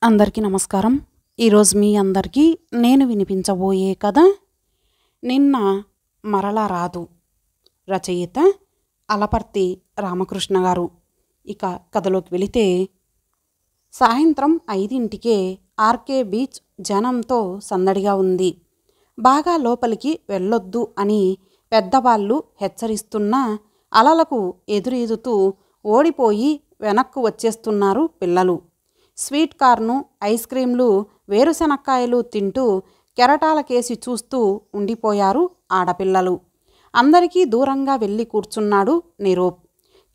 అందరికీ నమస్కారం. ఈరోజు మీ అందరికీ నేను వినిపించబోయే కథ నిన్న మరలా రాదు. రచయిత అలపర్తి రామకృష్ణ గారు. ఇక కథలోకి వెళితే, సాయంత్రం 5ంటికే ఆర్కే బీచ్ జనంతో సందడిగా ఉంది. బాగా లోపలికి వెళ్ళొద్దు అని పెద్దవాళ్ళు హెచ్చరిస్తున్నా అలలకు ఎదురీదుతూ ఓడిపోయి వెనక్కు వచ్చేస్తున్నారు పిల్లలు. స్వీట్ కార్ను, ఐస్ క్రీంలు, వేరుశనక్కాయలు తింటూ కెరటాలకేసి చూస్తూ ఉండిపోయారు ఆడపిల్లలు. అందరికీ దూరంగా వెళ్ళి కూర్చున్నాడు నిరూప్.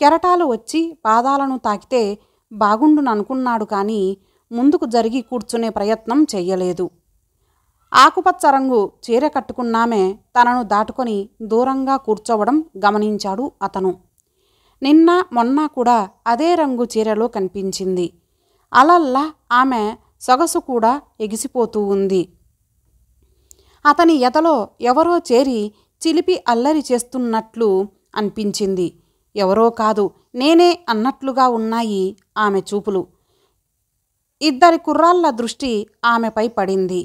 కెరటాలు వచ్చి పాదాలను తాకితే బాగుండుననుకున్నాడు కానీ ముందుకు జరిగి కూర్చునే ప్రయత్నం చెయ్యలేదు. ఆకుపచ్చ రంగు చీర కట్టుకున్నామే తనను దాటుకొని దూరంగా కూర్చోవడం గమనించాడు అతను. నిన్న మొన్న కూడా అదే రంగు చీరలో కనిపించింది. అలల్లా ఆమె సొగసు కూడా ఎగిసిపోతూ ఉంది. అతని ఎదలో ఎవరో చేరి చిలిపి అల్లరి చేస్తున్నట్లు అనిపించింది. ఎవరో కాదు, నేనే అన్నట్లుగా ఉన్నాయి ఆమె చూపులు. ఇద్దరి కుర్రాళ్ళ దృష్టి ఆమెపై పడింది.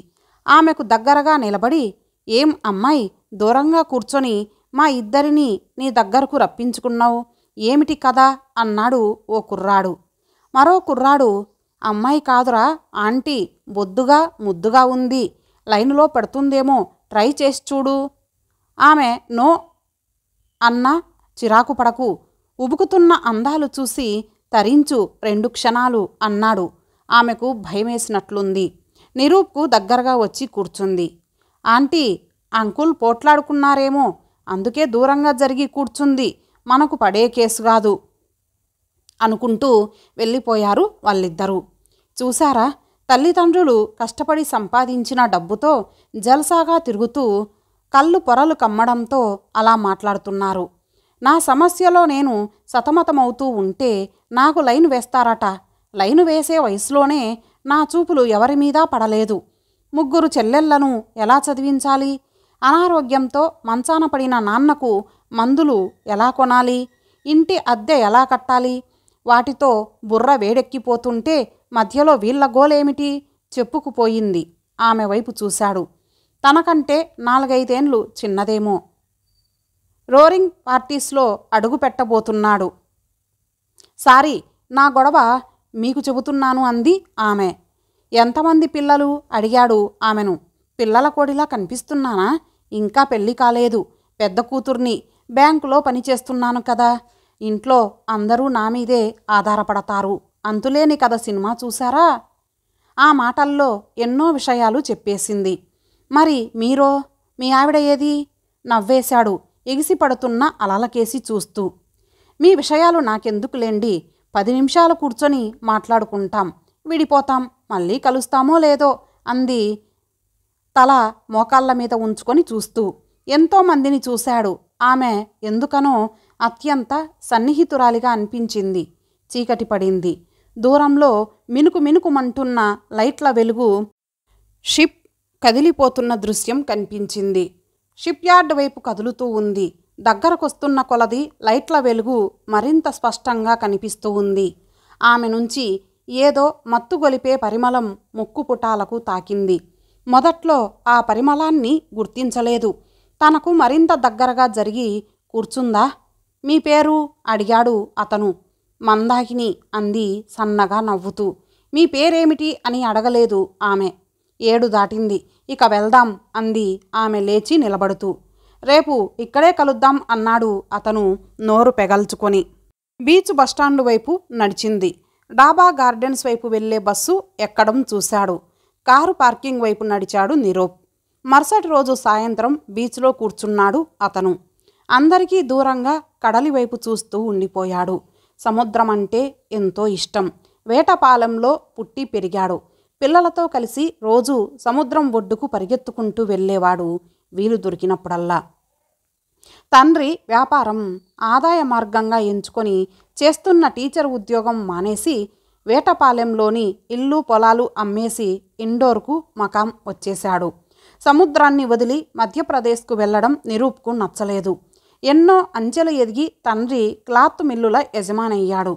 ఆమెకు దగ్గరగా నిలబడి, ఏం అమ్మాయి, దూరంగా కూర్చొని మా ఇద్దరినీ నీ దగ్గరకు రప్పించుకున్నావు, ఏమిటి కదా అన్నాడు ఓ కుర్రాడు. మరో కుర్రాడు, అమ్మాయి కాదురా ఆంటీ, బొద్దుగా ముద్దుగా ఉంది, లైనులో పడుతుందేమో, ట్రై చేసి చూడు. ఆమె నో అన్నా చిరాకు పడకు, ఉబుకుతున్న అందాలు చూసి తరించు 2 క్షణాలు అన్నాడు. ఆమెకు భయమేసినట్లుంది. నిరూప్కు దగ్గరగా వచ్చి కూర్చుంది. ఆంటీ, అంకుల్ పోట్లాడుకున్నారేమో, అందుకే దూరంగా జరిగి కూర్చుంది, మనకు పడే కేసు కాదు అనుకుంటూ వెళ్ళిపోయారు వాళ్ళిద్దరూ. చూశారా, తల్లిదండ్రులు కష్టపడి సంపాదించిన డబ్బుతో జల్సాగా తిరుగుతూ కళ్ళు పొరలు కమ్మడంతో అలా మాట్లాడుతున్నారు. నా సమస్యలో నేను సతమతమవుతూ ఉంటే నాకు లైను వేస్తారట. లైను వేసే వయసులోనే నా చూపులు ఎవరి మీదా పడలేదు. 3 చెల్లెళ్లను ఎలా చదివించాలి? అనారోగ్యంతో మంచాన పడిన నాన్నకు మందులు ఎలా కొనాలి? ఇంటి అద్దె ఎలా కట్టాలి? వాటితో బుర్ర వేడెక్కిపోతుంటే మధ్యలో వీళ్ళ గోలేమిటి? చెప్పుకుపోయింది. ఆమె వైపు చూశాడు. తనకంటే 4-5 ఏండ్లు చిన్నదేమో. రోరింగ్ పార్టీస్లో అడుగు పెట్టబోతున్నాడు. సారీ, నా గొడవ మీకు చెబుతున్నాను అంది ఆమె. ఎంతమంది పిల్లలు అడిగాడు ఆమెను. పిల్లల కోడిలా కనిపిస్తున్నానా? ఇంకా పెళ్ళి కాలేదు, పెద్ద కూతుర్ని, బ్యాంకులో పనిచేస్తున్నాను కదా, ఇంట్లో అందరూ నా మీదే ఆధారపడతారు. అంతులేని కథ సినిమా చూశారా? ఆ మాటల్లో ఎన్నో విషయాలు చెప్పేసింది. మరి మీరో, మీ ఆవిడ ఏది? నవ్వేశాడు ఎగిసిపడుతున్న అలలకేసి చూస్తూ. మీ విషయాలు నాకెందుకులేండి, 10 నిమిషాలు కూర్చొని మాట్లాడుకుంటాం, విడిపోతాం, మళ్ళీ కలుస్తామో లేదో అంది తల మోకాళ్ళ మీద ఉంచుకొని చూస్తూ. ఎంతోమందిని చూశాడు. ఆమె ఎందుకనో అత్యంత సన్నిహితురాలిగా అనిపించింది. చీకటి పడింది. దూరంలో మినుకు మినుకుమంటున్న లైట్ల వెలుగు షిప్ కదిలిపోతున్న దృశ్యం కనిపించింది. షిప్ యార్డ్ వైపు కదులుతూ ఉంది. దగ్గరకొస్తున్న కొలది లైట్ల వెలుగు మరింత స్పష్టంగా కనిపిస్తూ ఉంది. ఆమె నుంచి ఏదో మత్తుగొలిపే పరిమళం ముక్కుపుటాలకు తాకింది. మొదట్లో ఆ పరిమళాన్ని గుర్తించలేదు. తనకు మరింత దగ్గరగా జరిగి కూర్చుందా? మీ పేరు అడిగాడు అతను. మందాకిని అంది సన్నగా నవ్వుతూ. మీ పేరేమిటి అని అడగలేదు ఆమె. 7 దాటింది, ఇక వెళ్దాం అంది ఆమె లేచి నిలబడుతూ. రేపు ఇక్కడే కలుద్దాం అన్నాడు అతను నోరు పెగల్చుకొని. బీచ్ బస్టాండు వైపు నడిచింది. డాబా గార్డెన్స్ వైపు వెళ్లే బస్సు ఎక్కడం చూశాడు. కారు పార్కింగ్ వైపు నడిచాడు నిరూప్. మరుసటి రోజు సాయంత్రం బీచ్లో కూర్చున్నాడు అతను. అందరికీ దూరంగా కడలి వైపు చూస్తూ ఉండిపోయాడు. సముద్రం అంటే ఎంతో ఇష్టం. వేటపాలెంలో పుట్టి పెరిగాడు. పిల్లలతో కలిసి రోజు సముద్రం ఒడ్డుకు పరిగెత్తుకుంటూ వెళ్ళేవాడు వీలు దొరికినప్పుడల్లా. తండ్రి వ్యాపారం ఆదాయ మార్గంగా ఎంచుకొని చేస్తున్న టీచర్ ఉద్యోగం మానేసి వేటపాలెంలోని ఇల్లు పొలాలు అమ్మేసి ఇండోర్కు మకాం వచ్చేశాడు. సముద్రాన్ని వదిలి మధ్యప్రదేశ్కు వెళ్లడం నిరూప్కు నచ్చలేదు. ఎన్నో అంచెలు ఎదిగి తండ్రి క్లాత్ మిల్లుల యజమానయ్యాడు.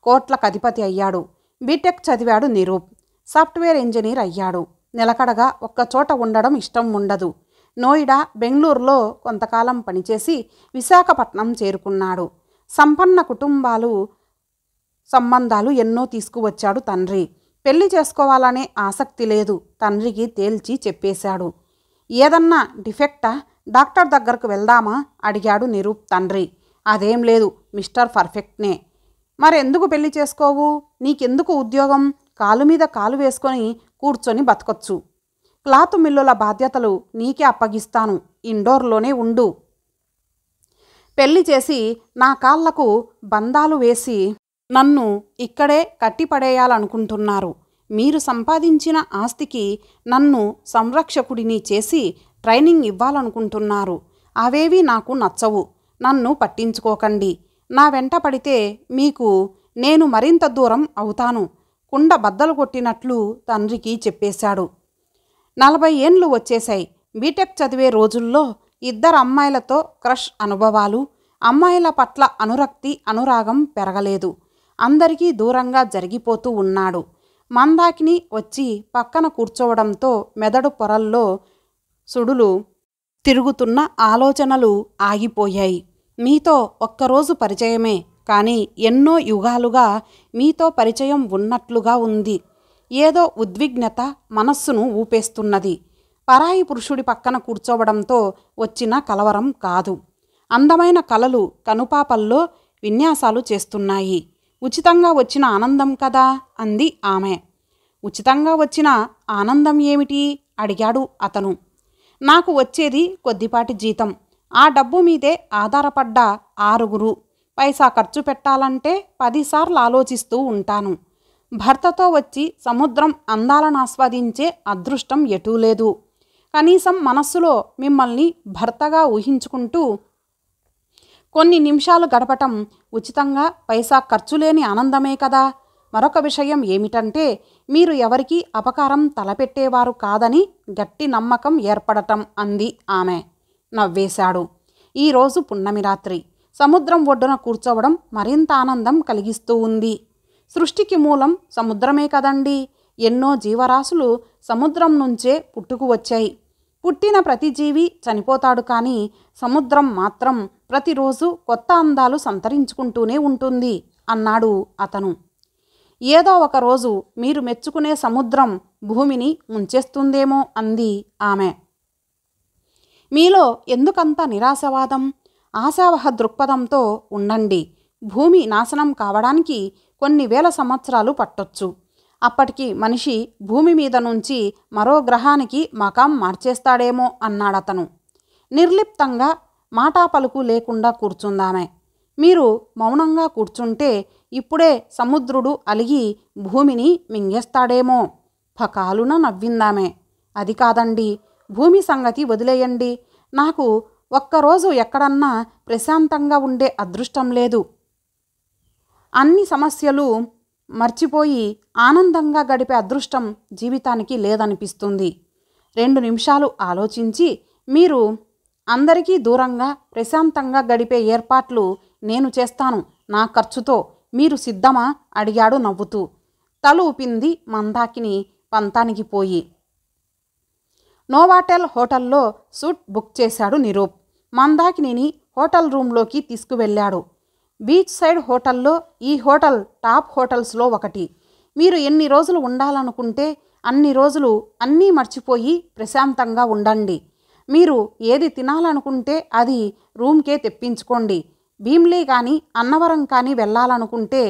కోట్లకు అధిపతి అయ్యాడు. బీటెక్ చదివాడు నిరూప్. సాఫ్ట్వేర్ ఇంజనీర్ అయ్యాడు. నిలకడగా ఒక్కచోట ఉండడం ఇష్టం ఉండదు. నోయిడా, బెంగళూరులో కొంతకాలం పనిచేసి విశాఖపట్నం చేరుకున్నాడు. సంపన్న సంబంధాలు ఎన్నో తీసుకువచ్చాడు తండ్రి. పెళ్లి చేసుకోవాలనే ఆసక్తి లేదు. తండ్రికి తేల్చి చెప్పేశాడు. ఏదన్నా డిఫెక్టా? డాక్టర్ దగ్గరకు వెళ్దామా అడిగాడు నిరూప్ తండ్రి. అదేం లేదు, మిస్టర్ పర్ఫెక్ట్నే. మరెందుకు పెళ్లి చేసుకోవు? నీకెందుకు ఉద్యోగం? కాలు మీద కాలు వేసుకొని కూర్చొని బతకొచ్చు. క్లాత్ మిల్లుల బాధ్యతలు నీకే అప్పగిస్తాను. ఇండోర్లోనే ఉండు. పెళ్లి చేసి నా కాళ్లకు బంధాలు వేసి నన్ను ఇక్కడే కట్టిపడేయాలనుకుంటున్నారు. మీరు సంపాదించిన ఆస్తికి నన్ను సంరక్షకుడిని చేసి ట్రైనింగ్ ఇవ్వాలనుకుంటున్నారు. అవేవి నాకు నచ్చవు. నన్ను పట్టించుకోకండి. నా వెంట పడితే మీకు నేను మరింత దూరం అవుతాను. కుండ బద్దలు కొట్టినట్లు తండ్రికి చెప్పేశాడు. 40 ఏండ్లు వచ్చేశాయి. బీటెక్ చదివే రోజుల్లో ఇద్దరు అమ్మాయిలతో క్రష్ అనుభవాలు. అమ్మాయిల పట్ల అనురక్తి, అనురాగం పెరగలేదు. అందరికీ దూరంగా జరిగిపోతూ ఉన్నాడు. మందాకిని వచ్చి పక్కన కూర్చోవడంతో మెదడు పొరల్లో సుడులు తిరుగుతున్న ఆలోచనలు ఆగిపోయాయి. మీతో ఒక్కరోజు పరిచయమే, కానీ ఎన్నో యుగాలుగా మీతో పరిచయం ఉన్నట్లుగా ఉంది. ఏదో ఉద్విగ్నత మనస్సును ఊపేస్తున్నది. పరాయి పురుషుడి పక్కన కూర్చోవడంతో వచ్చిన కలవరం కాదు. అందమైన కలలు కనుపాపల్లో విన్యాసాలు చేస్తున్నాయి. ఉచితంగా వచ్చిన ఆనందం కదా అంది ఆమె. ఉచితంగా వచ్చిన ఆనందం ఏమిటి అడిగాడు అతను. నాకు వచ్చేది కొద్దిపాటి జీతం. ఆ డబ్బు మీదే ఆధారపడ్డ 6 పైసా ఖర్చు పెట్టాలంటే 10 సార్లు ఆలోచిస్తూ ఉంటాను. భర్తతో వచ్చి సముద్రం అందాలను ఆస్వాదించే అదృష్టం ఎటూ లేదు. కనీసం మనస్సులో మిమ్మల్ని భర్తగా ఊహించుకుంటూ కొన్ని నిమిషాలు గడపటం ఉచితంగా పైసా ఖర్చు లేని ఆనందమే కదా. మరొక విషయం ఏమిటంటే మీరు ఎవరికీ అపకారం తలపెట్టేవారు కాదని గట్టి నమ్మకం ఏర్పడటం అంది ఆమె. నవ్వేశాడు. ఈరోజు పున్నమి రాత్రి. సముద్రం ఒడ్డున కూర్చోవడం మరింత ఆనందం కలిగిస్తూ ఉంది. సృష్టికి మూలం సముద్రమే కదండి. ఎన్నో జీవరాశులు సముద్రం నుంచే పుట్టుకు వచ్చాయి. పుట్టిన ప్రతి జీవి చనిపోతాడు, కానీ సముద్రం మాత్రం ప్రతిరోజు కొత్త అందాలు సంతరించుకుంటూనే ఉంటుంది అన్నాడు అతను. ఏదో ఒకరోజు మీరు మెచ్చుకునే సముద్రం భూమిని ముంచేస్తుందేమో అంది ఆమె. మీలో ఎందుకంత నిరాశవాదం? ఆశావహ దృక్పథంతో ఉండండి. భూమి నాశనం కావడానికి కొన్ని వేల సంవత్సరాలు పట్టొచ్చు. అప్పటికి మనిషి భూమి మీద నుంచి మరో గ్రహానికి మకాం మార్చేస్తాడేమో అన్నాడతను. నిర్లిప్తంగా మాటా పలుకు లేకుండా కూర్చుందామె. మీరు మౌనంగా కూర్చుంటే ఇప్పుడే సముద్రుడు అలిగి భూమిని మింగేస్తాడేమో. పకాలున నవ్విందామె. అది కాదండి, భూమి సంగతి వదిలేయండి. నాకు ఒక్కరోజు ఎక్కడన్నా ప్రశాంతంగా ఉండే అదృష్టం లేదు. అన్ని సమస్యలు మర్చిపోయి ఆనందంగా గడిపే అదృష్టం జీవితానికి లేదనిపిస్తుంది. 2 నిమిషాలు ఆలోచించి మీరు అందరికీ దూరంగా ప్రశాంతంగా గడిపే ఏర్పాట్లు నేను చేస్తాను, నా ఖర్చుతో. మీరు సిద్ధమా అడిగాడు నవ్వుతూ. తల ఊపింది మందాకిని పంతానికి పోయి. నోవాటెల్ హోటల్లో సూట్ బుక్ చేశాడు నిరూప్. మందాకిని హోటల్ రూంలోకి తీసుకువెళ్ళాడు. బీచ్ సైడ్ హోటల్లో ఈ హోటల్ టాప్ హోటల్స్లో ఒకటి. మీరు ఎన్ని రోజులు ఉండాలనుకుంటే అన్ని రోజులు అన్నీ మర్చిపోయి ప్రశాంతంగా ఉండండి. మీరు ఏది తినాలనుకుంటే అది రూమ్కే తెప్పించుకోండి. భీమ్లీ కానీ అన్నవరం కానీ వెళ్ళాలనుకుంటే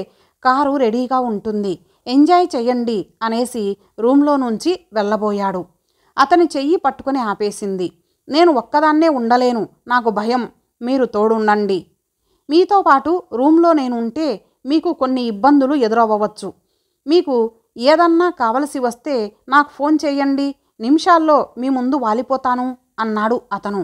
కారు రెడీగా ఉంటుంది. ఎంజాయ్ చెయ్యండి అనేసి రూమ్లో నుంచి వెళ్ళబోయాడు. అతని చెయ్యి పట్టుకుని ఆపేసింది. నేను ఒక్కదాన్నే ఉండలేను, నాకు భయం. మీరు తోడుండండి. మీతో పాటు రూమ్లో నేను ఉంటే మీకు కొన్ని ఇబ్బందులు ఎదురవ్వచ్చు. మీకు ఏదన్నా కావలసి వస్తే నాకు ఫోన్ చేయండి. నిమిషాల్లో మీ ముందు వాలిపోతాను అన్నాడు అతను.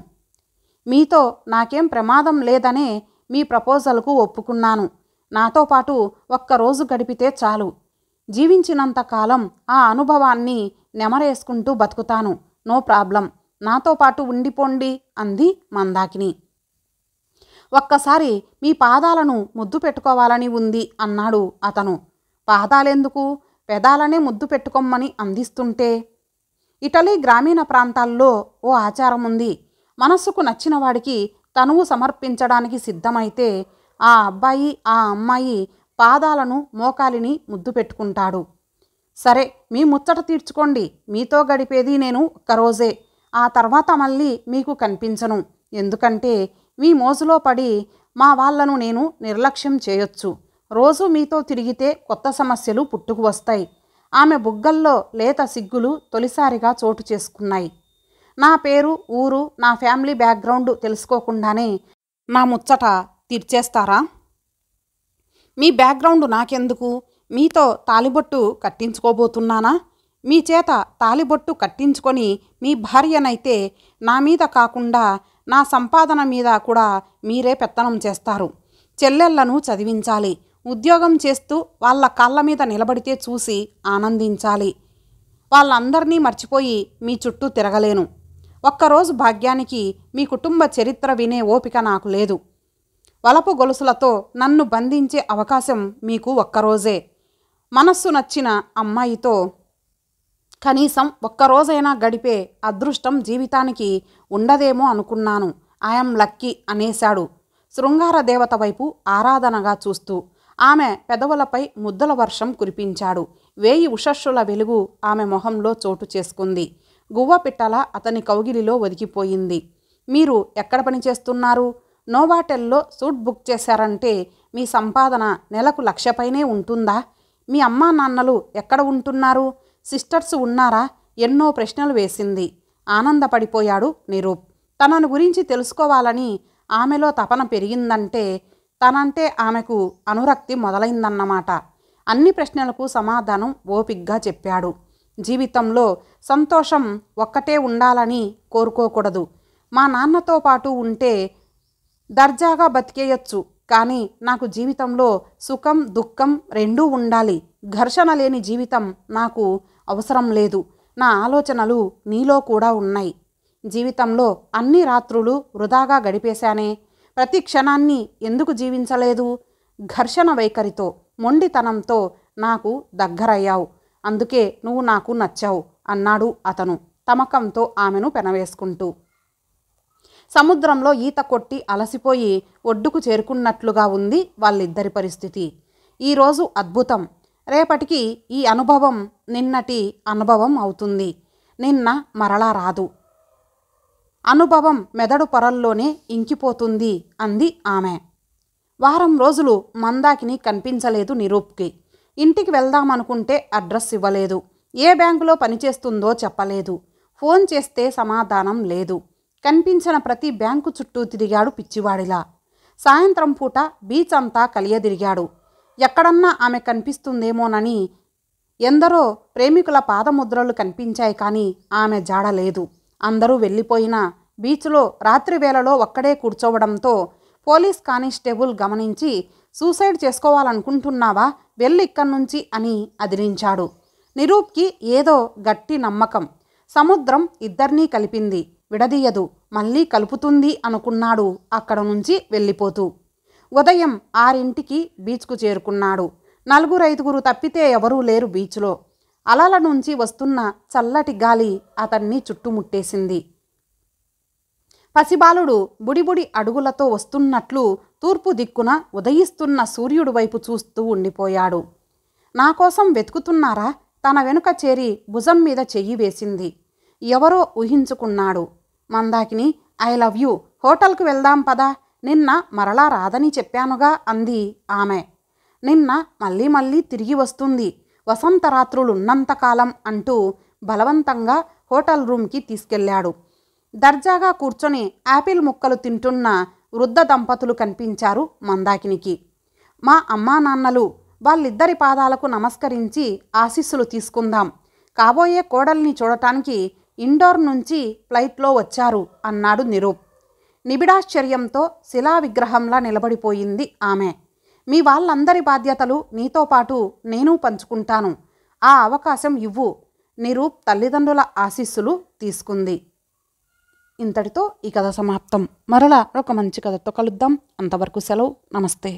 మీతో నాకేం ప్రమాదం లేదనే మీ ప్రపోజల్కు ఒప్పుకున్నాను. నాతో పాటు ఒక్కరోజు గడిపితే చాలు. జీవించినంతకాలం ఆ అనుభవాన్ని నెమరేసుకుంటూ బతుకుతాను. No problem. నాతో పాటు ఉండిపోండి అంది మందాకిని. ఒక్కసారి మీ పాదాలను ముద్దు పెట్టుకోవాలని ఉంది అన్నాడు అతను. పాదాలెందుకు? పెదాలనే ముద్దు పెట్టుకోమ్మని అందిస్తుంటే. ఇటలీ గ్రామీణ ప్రాంతాల్లో ఓ ఆచారం ఉంది. మనస్సుకు నచ్చిన వాడికి తనువు సమర్పించడానికి సిద్ధమైతే ఆ అబ్బాయి ఆ అమ్మాయి పాదాలను మోకాలిని ముద్దు పెట్టుకుంటాడు. సరే, మీ ముచ్చట తీర్చుకోండి. మీతో గడిపేది నేను ఒక్కరోజే. ఆ తర్వాత మళ్ళీ మీకు కనిపించను. ఎందుకంటే మీ మోజులో పడి మా వాళ్లను నేను నిర్లక్ష్యం చేయొచ్చు. రోజు మీతో తిరిగితే కొత్త సమస్యలు పుట్టుకు వస్తాయి. ఆమె బుగ్గల్లో లేత సిగ్గులు తొలిసారిగా చోటు చేసుకున్నాయి. నా పేరు, ఊరు, నా ఫ్యామిలీ బ్యాక్గ్రౌండ్ తెలుసుకోకుండానే నా ముచ్చట తీర్చేస్తారా? మీ బ్యాక్గ్రౌండ్ నాకెందుకు? మీతో తాలిబొట్టు కట్టించుకోబోతున్నానా? మీ చేత తాలిబొట్టు కట్టించుకొని మీ భార్యనైతే నా మీద కాకుండా నా సంపాదన మీద కూడా మీరే పెత్తనం చేస్తారు. చెల్లెళ్లను చదివించాలి. ఉద్యోగం చేస్తూ వాళ్ళ కాళ్ళ మీద నిలబడితే చూసి ఆనందించాలి. వాళ్ళందరినీ మర్చిపోయి మీ చుట్టూ తిరగలేను. ఒక్కరోజు భాగ్యానికి మీ కుటుంబ చరిత్ర వినే ఓపిక నాకు లేదు. వలపు గొలుసులతో నన్ను బంధించే అవకాశం మీకు ఒక్కరోజే. మనస్సు నచ్చిన అమ్మాయితో కనీసం ఒక్కరోజైనా గడిపే అదృష్టం జీవితానికి ఉండదేమో అనుకున్నాను. ఐఎమ్ లక్కీ అనేశాడు శృంగార దేవత వైపు ఆరాధనగా చూస్తూ. ఆమె పెదవులపై ముద్దల వర్షం కురిపించాడు. 1000 ఉషస్సుల వెలుగు ఆమె మొహంలో చోటు చేసుకుంది. గువ్వ పిట్టల అతని కౌగిలిలో ఒదిగిపోయింది. మీరు ఎక్కడ పనిచేస్తున్నారు? నోవాటెల్లో సూట్ బుక్ చేశారంటే మీ సంపాదన నెలకు 1,00,000 పైనే ఉంటుందా? మీ అమ్మా నాన్నలు ఎక్కడ ఉంటున్నారు? సిస్టర్స్ ఉన్నారా? ఎన్నో ప్రశ్నలు వేసింది. ఆనందపడిపోయాడు నిరూప్. తనను గురించి తెలుసుకోవాలని ఆమెలో తపన పెరిగిందంటే తనంటే ఆమెకు అనురక్తి మొదలైందన్నమాట. అన్ని ప్రశ్నలకు సమాధానం ఓపిగ్గా చెప్పాడు. జీవితంలో సంతోషం ఒక్కటే ఉండాలని కోరుకోకూడదు. మా నాన్నతో పాటు ఉంటే దర్జాగా బతికేయచ్చు. కానీ నాకు జీవితంలో సుఖం దుఃఖం రెండూ ఉండాలి. ఘర్షణ లేని జీవితం నాకు అవసరం లేదు. నా ఆలోచనలు నీలో కూడా ఉన్నాయి. జీవితంలో అన్ని రాత్రులు వృధాగా గడిపేశానే. ప్రతి క్షణాన్ని ఎందుకు జీవించలేదు? ఘర్షణ వైఖరితో, మొండితనంతో నాకు దగ్గరయ్యావు. అందుకే నువ్వు నాకు నచ్చావు అన్నాడు అతను తమకంతో ఆమెను పెనవేసుకుంటూ. సముద్రంలో ఈత కొట్టి అలసిపోయి ఒడ్డుకు చేరుకున్నట్లుగా ఉంది వాళ్ళిద్దరి పరిస్థితి. ఈరోజు అద్భుతం. రేపటికి ఈ అనుభవం నిన్నటి అనుభవం అవుతుంది. నిన్న మరలా రాదు. అనుభవం మెదడు పొరల్లోనే ఇంకిపోతుంది అంది ఆమె. వారం రోజులు మందాకిని కనిపించలేదు నిరూప్కి. ఇంటికి వెళ్దామనుకుంటే అడ్రస్ ఇవ్వలేదు. ఏ బ్యాంకులో పనిచేస్తుందో చెప్పలేదు. ఫోన్ చేస్తే సమాధానం లేదు. కనిపించిన ప్రతి బ్యాంకు చుట్టూ తిరిగాడు పిచ్చివాడిలా. సాయంత్రం పూట బీచ్ అంతా కలియదిరిగాడు. ఎక్కడన్నా ఆమె కనిపిస్తుందేమోనని. ఎందరో ప్రేమికుల పాదముద్రలు కనిపించాయి కానీ ఆమె జాడలేదు. అందరూ వెళ్ళిపోయినా బీచ్లో రాత్రి వేళలో ఒక్కడే కూర్చోవడంతో పోలీస్ కానిస్టేబుల్ గమనించి, సూసైడ్ చేసుకోవాలనుకుంటున్నావా? వెళ్ళి ఇక్కడి నుంచి అని అదిలించాడు. నిరూప్కి ఏదో గట్టి నమ్మకం. సముద్రం ఇద్దరినీ కలిపింది, విడదీయదు, మళ్ళీ కలుపుతుంది అనుకున్నాడు అక్కడ నుంచి వెళ్ళిపోతూ. ఉదయం 6ంటికి బీచ్కు చేరుకున్నాడు. 4-5 తప్పితే ఎవరూ లేరు బీచ్లో. అలల నుంచి వస్తున్న చల్లటి గాలి అతన్ని చుట్టుముట్టేసింది. పసిబాలుడు బుడిబుడి అడుగులతో వస్తున్నట్లు తూర్పు దిక్కున ఉదయిస్తున్న సూర్యుడి వైపు చూస్తూ ఉండిపోయాడు. నా కోసం వెతుకుతున్నారా? తన వెనుక చేరి భుజం మీద చెయ్యి వేసింది. ఎవరో ఊహించుకున్నాడు. మందాకిని, ఐ లవ్ యూ, హోటల్కు వెళ్దాం పదా, నిన్న మరలా రాదని చెప్పానుగా అంది ఆమె. నిన్న మళ్ళీ మళ్ళీ తిరిగి వస్తుంది వసంతరాత్రులున్నంతకాలం అంటూ బలవంతంగా హోటల్ రూమ్కి తీసుకెళ్లాడు. దర్జాగా కూర్చొని యాపిల్ ముక్కలు తింటున్న వృద్ధ దంపతులు కనిపించారు మందాకినికి. మా అమ్మా నాన్నలు. వాళ్ళిద్దరి పాదాలకు నమస్కరించి ఆశీస్సులు తీసుకుందాం. కాబోయే కోడల్ని చూడటానికి ఇండోర్ నుంచి ఫ్లైట్లో వచ్చారు అన్నాడు నిరూప్. నిబిడాశ్చర్యంతో శిలా విగ్రహంలా నిలబడిపోయింది ఆమె. మీ వాళ్ళందరి బాధ్యతలు నీతో పాటు నేను పంచుకుంటాను. ఆ అవకాశం ఇవ్వు. నిరూప్ తల్లిదండ్రుల ఆశీస్సులు తీసుకుంది. ఇంతటితో ఈ కథ సమాప్తం. మరలా ఒక మంచి కథతో కలుద్దాం. అంతవరకు సెలవు. నమస్తే.